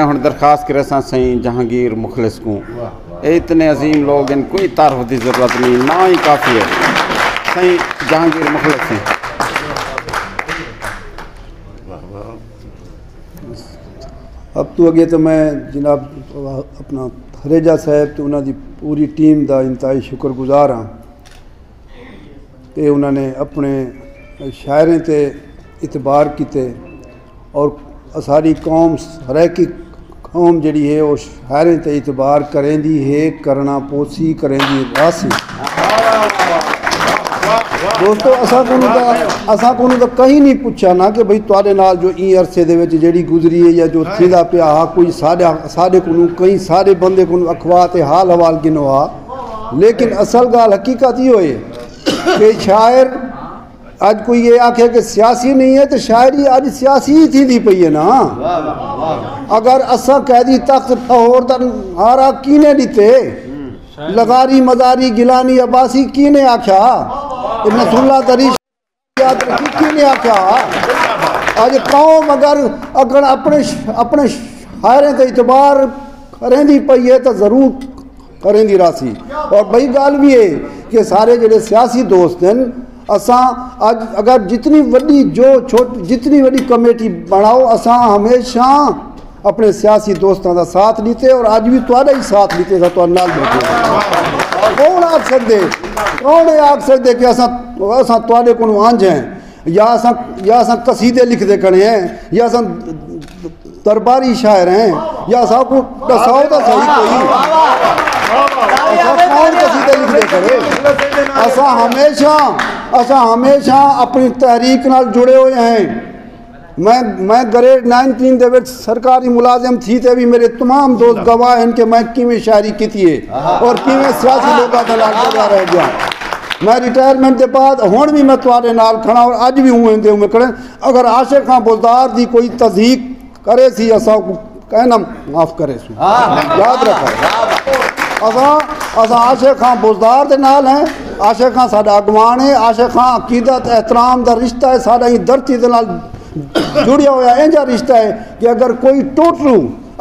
ہوں درخواست کرے سا سائیں جہانگیر مخلص کو، اتنے عظیم لوگ ان کوئی تعارف کی ضرورت نہیں، نہ ہی کافی ہے، سائیں جہانگیر مخلص ہیں۔ اب تو اگے تو میں جناب اپنا تھریجا صاحب تو انہوں دی پوری ٹیم دا انتہائی شکر گزار ہاں کہ انہوں نے اپنے شاعریں تے اعتبار کیتے اور ساری قوم سرائکی قوم جڑی ہے وہ شاعریں تے اعتبار کریں دی ہے، کرنا پوسی کریں دی راسی۔ دوستو اساں کو تو کہیں نہیں پوچھا نا کہ بھئی تواڈے نال جو این عرصے دے وچ جیڑی گزری ہے یا جو تھیندا پیا ہا کوئی ساڈے کو کہیں سارے بندے کو اخبار تے حال حوال گنو ہا، لیکن اصل گال حقیقت یہ ہوئے کہ شاعر آج کوئی یہ آکھے کہ سیاسی نہیں ہے تو شاعری آج سیاسی ہی تھی دی پئی ہے نا۔ اگر اساں قیدی تخت لاہور دا ہارا کینے دیتے، لغاری مزاری گیلانی عباسی کینے آکھا، ابن اللہ تریش یاد رکھی کینے آکھا۔ آج قوم اگر اپنے شاعریں تے اعتبار کریں دی پئی ہے تو ضرور کریں دی راسی۔ اور بھئی گال بھی ہے کہ سارے جڑے سیاسی دوست ہیں اساں آج اگر جتنی وڈی کمیٹی بناؤ اساں ہمیشہ اپنے سیاسی دوستوں کا ساتھ لیتے اور آج بھی تھوڑا ہی ساتھ لیتے تھا تو نال بیٹھے۔ کون آکھ سکتے کہ اساں تھوڑے کو آنج ہیں یا اساں قصیدے لکھتے کھڑے ہیں یا اساں درباری شاعر ہیں یا اساں کو دساؤ تو صحیح کوئی اساں کون قصیدے لکھتے کھڑے۔ اساں ہمیشہ اپنی تحریک نال جڑے ہوئے ہیں۔ میں گریڈ 19 دے وچ سرکاری ملازم تھی تے بھی میرے تمام دوست گواہ ہیں کہ میں کیویں شاعری کیتی ہے اور کیویں سیاسی لوگاں دے نال جڑا رہ گیا۔ میں ریٹائرمنٹ دے بعد ہن بھی میں تواڈے نال کھڑا اور اج بھی ہوں کھڑے۔ اگر عاشق خان بزدار دی کوئی تصدیق کرے سی اساں کو کہنا معاف کرے سو، یاد رکھو اساں عاشق خان بزدار دے نال ہیں۔ عاشق خان ساڈا اگوان ہے، عاشق خان عقیدت احترام دا رشتہ ہے، ساڈا ہی دھرتی دے نال جڑیا ہوا اینجا رشتہ ہے کہ اگر کوئی ٹوٹلو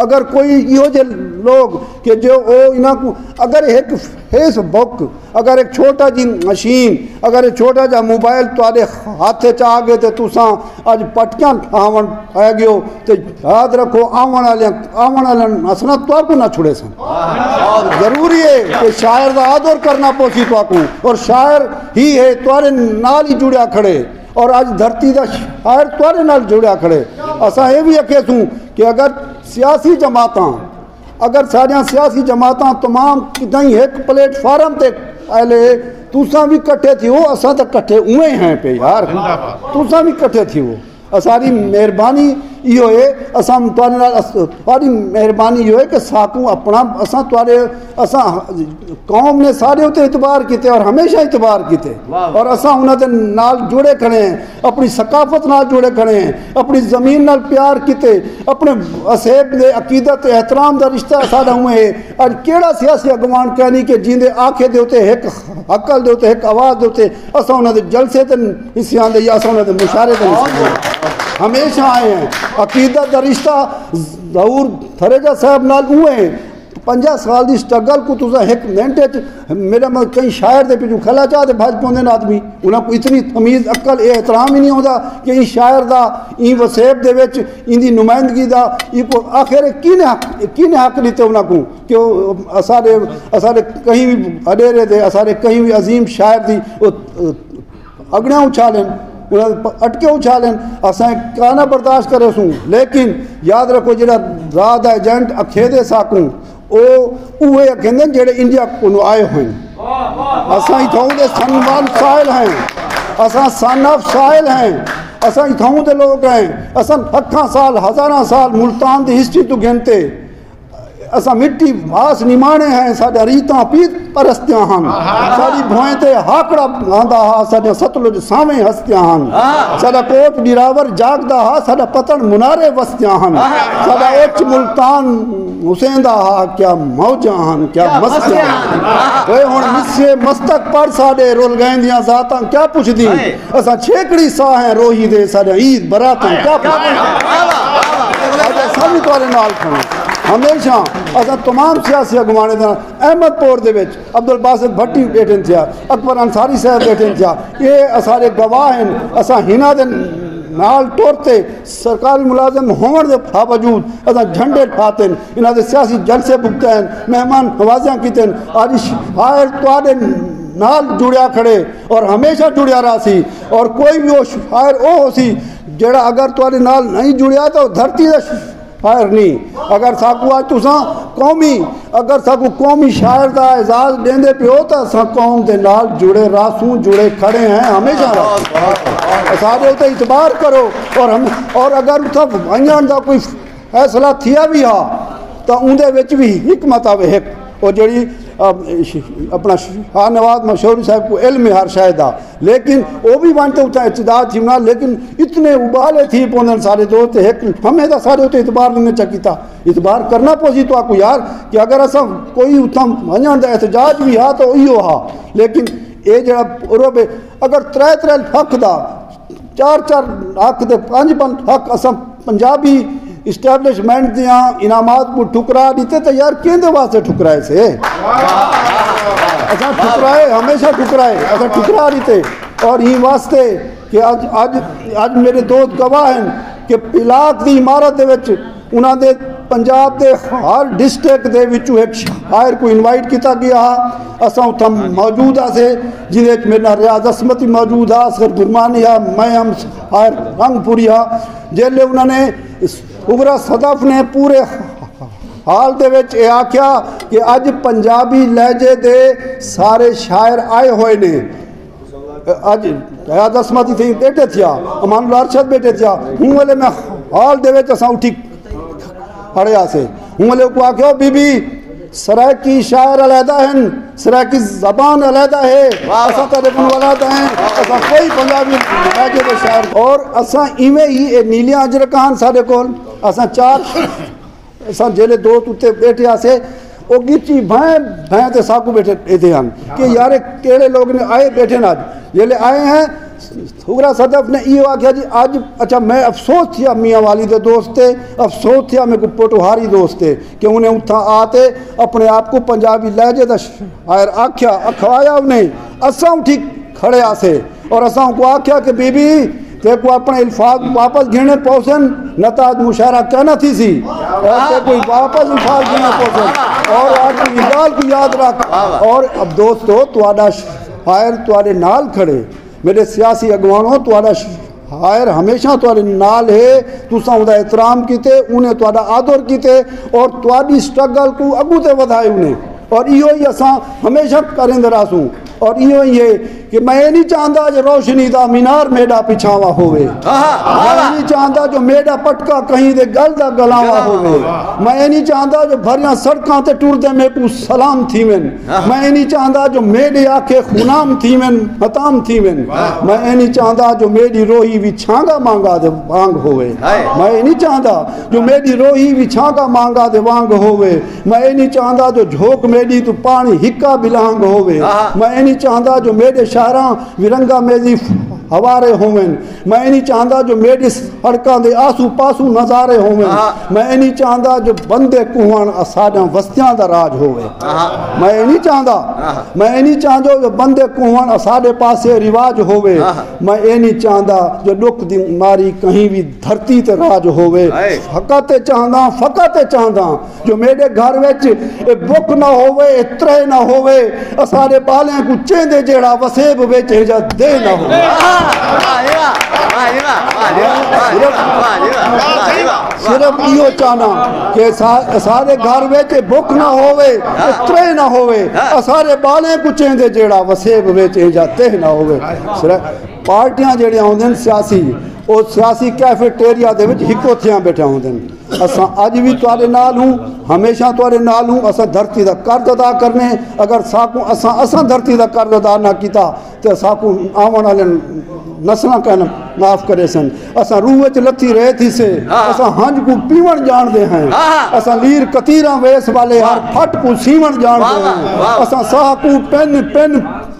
اگر کوئی یہ جو لوگ کہ جو انہاں کو اگر ایک فیس بک اگر ایک چھوٹا جی مشین اگر ایک چھوٹا جا موبائل تواڈے ہاتھ چاہ گئے تو تساں اج پٹکیاں کھاون آ گئے تو یاد رکھو آون والے اسنا تو کو نہ چھڑے سن۔ ضروری ہے کہ شاعر دا آدر کرنا پوسی تو کو اور شاعر ہی ہے تواڈے نال ہی جڑیا کھڑے اور آج دھرتی دا شاعر تواڈے نال جڑیا کھڑے۔ اساں یہ بھی آکھے سوں کہ اگر سیاسی جماعتاں اگر ساریاں سیاسی جماعتاں تمام کدیں ایک پلیٹ فارم تے آئے تساں بھی کٹھے تھی ہو اساں تے کٹھے اوے ہیں پہ یار تساں بھی کٹھے تھی ہو۔ اساری مہربانی یہ ہوئے اساں تواڈی مہربانی یہ ہوئے کہ ساکوں اپنا اساں قوم نے سارے اتنے اعتبار کیتے اور ہمیشہ اعتبار کیتے اور اساں انہاں دے نال جڑے کھڑے ہیں، اپنی ثقافت نال جڑے کھڑے ہیں، اپنی زمین نال پیار کیتے، اپنے اصحاب دے عقیدت احترام دا رشتہ ساڈا ہوئے ہے۔ اور کیڑا سیاسی اگوان کہنی کہ جیندے آنکھے دے اوتے ایک عقل دے اوتے ایک آواز دے اوتے اساں انہاں دے جلسے تے حصے آندے یا اساں انہاں دے مشاعرے تے ہمیشہ آئے ہیں۔ عقیدت دا رشتہ ظہور تھریجا صاحب نال ہوئے ہیں۔ 50 سال دی سٹرگل کو تساں ایک منٹ میرا کئی شاعر دے پیچھے کھلا چاہتے بھاج پوندے آدمی انہاں کو اتنی تمیز عقل احترام ہی نہیں ہوندا کہ ان شاعر دا این وسیب دے وچ ان دی نمائندگی دا کو آخر کینے حق دیتے انہاں کو کہ اسارے کہیں بھی اڈیرے دے اسارے کہیں بھی عظیم شاعر دی اگڑیاں اچھالیں اٹکے اچھالیں اساں کانا برداشت کرے سوں، لیکن یاد رکھو جڑا رات ایجنٹ اکھیدے ساکوں اوے اکھیندے جڑے انڈیا کو آئے ہوئے اساں اتھاؤں دے سنوان سائل ہیں، اساں صنف سائل ہیں، اساں اتھاؤں دے لوگ ہیں، اساں ہتھاں سال ہزاراں سال ملتان دی ہسٹری تو گنتے اساں مٹی بھاس نمانے ہیں، ساڈا ریتاں پیت پرستیاں ہن، ساڈی بھوئیں تے ہاکڑا آندا ہا، ساڈا ستلج ساویں ہستیاں ہن، ساڈا کوٹ ڈراور جاگدا ہا، ساڈا پتن منارے وستیاں ہن، ساڈا اچ ملتان حسین دا ہا، کیا موجاں ہن کیا مستیاں ہن۔ اے ہن مسے مستق پر ساڈے رول گئیں دیاں ذاتاں کیا پوچھ دی، اساں چھیکڑی سا ہیں روہی دے ساڈا عید براتاں کیا پوچھ دی۔ بھی تھوڑے نال کھڑے ہمیشہ اصا تمام سیاسی اگوانے دے احمد پور دے وچ عبد الباسط بھٹی بیٹھے تھیا اکبر انصاری صاحب بیٹھے تھیا یہ سارے گواہ ہیں اصا ہنا دے نال ٹورتے سرکاری ملازم ہون دے باوجود اصا جھنڈے ٹھاتے ہیں انہاں دے سیاسی جلسے بکتے ہیں مہمان نوازیاں کیتے ہیں آج شاعر تواڈے نال جڑیا کھڑے اور ہمیشہ جڑیا رہا سی اور کوئی بھی وہ شاعر او ہو سی جڑا اگر تواڈے نال نہیں جڑیا تو دھرتی دے شاعر نہیں اگر ساکو آج تساں قومی اگر ساکو قومی شاعر دا اعزاز دیندے پیو تو اساں قوم دے نال جڑے راسوں جڑے کھڑے ہیں ہمیشہ سارے تے اعتبار کرو اور اگر اتھا ونجن دا کوئی فیصلہ تھیا بھی ہا تو اندے وچ بھی حکمت آوے ایک اور جڑی اپنا شاہ نواز مشہوری صاحب کو علم ہر شاید آ لیکن وہ بھی وانتے اتنا اعتداد تھی منا لیکن اتنے ابالے تھی پوندن سارے دوست ایک ہمیں دا سارے اتنے اعتبار نہیں چکیتا اعتبار کرنا پوسی تو آپ کو یار کہ اگر ایسا کوئی اتنا ونجن دا احتجاج بھی ہا تو ایو ہا لیکن اے جڑا عروبے اگر ترے حق دا چار حق دے 5 حق اساں پنجابی اسٹیبلشمنٹ دیاں انعامات کو ٹھکرا دیتے تو یار کیندے واسطے ٹھکرائے سے ایسا ٹھکرائے ہمیشہ ٹھکرائے ایسا ٹھکرا دیتے اور ہی واسطے کہ آج میرے دوست گواہ ہیں کہ پلاک دی عمارت دے وچ انہاں دے پنجاب دے ہر ڈسٹرکٹ دے وچوں ایک شاعر کو انوائٹ کیتا گیا اساں اتھا موجود آسے جنہیں وچ میرا ریاض عصمتی موجود آ اصغر گرمانی آ میں ہم شاعر رنگ پوری آ جیلے انہوں نے اگرا صدف نے پورے حال دے وچ اے آکھیا کہ اج پنجابی لہجے دے سارے شاعر آئے ہوئے نے اج ریاض عصمتی تھی بیٹھے تھیا امان اللہ ارشد بیٹھے تھیا ہوں والے میں حال دے وچ اساں اٹھی کھڑے آسے ہوں والے کو آکھیا بی بی سرائکی شاعر علیحدہ ہیں سرائکی زبان علیحدہ ہے اساں تلیفون علیحدہ ہیں اساں کوئی پنجابی لہجے دے شاعر اور اساں ایویں ہی نیلیاں اجرکان سارے کول اساں 4 اساں جیلے دوست اتنے بیٹھے آسے وہ گچی بھائیں تے ساکو بیٹھے تھے ہم کہ یار کیڑے لوگ نے آئے بیٹھے نا جیلے آئے ہیں اگرا صدف نے یہ آکھیا جی آج اچھا میں افسوس تھیا میاں والی دے دوست تھے افسوس تھیا میں کو پوٹوہاری دوست تھے کہ انہیں اتھا آتے اپنے آپ کو پنجابی لہجے دا شاعر آکھیا اکھوایا انہیں اساں اٹھی کھڑے آسے اور اساں کو آکھیا کہ بی بی تے کو اپنے الفاظ واپس گھنے پوسن نتاج مشاعرہ کہنا تھی سی ایسے کوئی واپس الفاظ گھنے پوسن اور آج کی اجال کو یاد رکھ اور اب دوستو توڑا شاعر توڑے نال کھڑے میرے سیاسی اگوانوں توڑا شاعر ہمیشہ توڑے نال ہے تساں اُدا احترام کیتے انہیں توڑا آدر کیتے اور توڑی سٹرگل کو اگو تے ودھائے انہیں اور ایو ہی اساں ہمیشہ کریں دراسوں اور ایو ہی ہے کہ میں نہیں چاہتا جو روشنی دا مینار میڈا پچھاوا ہوئے میں نہیں چاہتا جو میڈا پٹکا کہیں دے گل دا گلاوا ہوئے میں نہیں چاہتا جو بھریاں سڑکاں تے ٹور دے میں کو سلام تھی من میں نہیں چاہتا جو میڈے آکھے خونام تھی من متام تھی من میں نہیں چاہتا جو میری روحی بھی چھانگا مانگا دے وانگ ہوئے میں نہیں چاہتا جو میری روحی بھی چھانگا مانگا دے وانگ ہوئے میں نہیں چاہتا جو جھوک میری تو پانی ہکا بلانگ ہوئے میں نہیں چاہتا جو میرے شاعراں ورنگا میزی ہوارے ہوئن میں نہیں چاہتا جو میری سڑکاں دے آسو پاسو نظارے ہوئن میں نہیں چاہتا جو بندے کوہن اساڈاں وستیاں دا راج ہوئے میں نہیں چاہتا جو بندے کوہن اساڈے پاسے رواج ہوئے میں نہیں چاہتا جو لک دی ماری کہیں بھی دھرتی تے راج ہوئے فقط چاہتا جو میرے گھر وچ بک نہ ہوئے اترے نہ ہوئے اساڈے بالیں کو چیندے جیڑا وسیب وچ جا دے نہ ہوئے صرف یہ چاہنا کہ سارے گھر وچ بک نہ ہوئے اترے نہ ہوئے سارے بالیں کچیں دے جیڑا وسیب وچ جاتے نہ ہوئے پارٹیاں جڑیاں ہوندن سیاسی او سیاسی کیفیٹیریا دے وچ ہکو تھیاں بیٹھے ہوندن اساں اج بھی تواڈے نال ہوں ہمیشہ تواڈے نال ہوں اساں دھرتی دا قرض ادا کرنے اگر ساکو اساں دھرتی دا قرض ادا نہ کیتا تے ساکو آون والے نسلاں کہنا معاف کرے سن اساں روح وچ لتھی رہے تھی سے اساں ہنج کو پیون جان دے ہیں اساں لیر کتیراں ویس والے ہر پھٹ کو سیون جان دے ہیں اساں ساہ کو پن